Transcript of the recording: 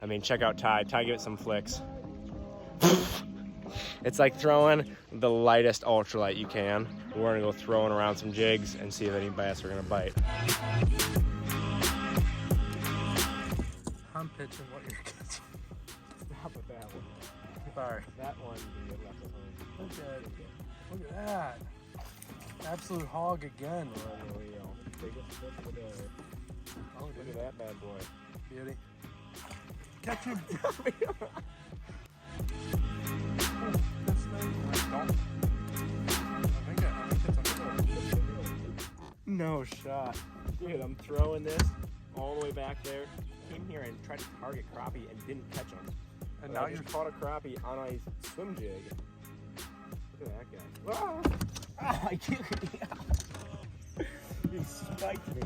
I mean, check out Ty. Ty, give it some flicks. It's like throwing the lightest ultralight you can. We're gonna go throwing around some jigs and see if any bass are gonna bite. I'm pitching what you're catching. Stop with that one. Sorry. That one can get left at home. Look at that. Absolute hog again. Unreal. Biggest fish of the day. Oh, look at that bad boy. Beauty. Catch him. No shot. Dude, I'm throwing this all the way back there. Came here and tried to target crappie and didn't catch them. And But now I you're just caught a crappie on a swim jig. Look at that guy. Ah! I can't. He spiked me.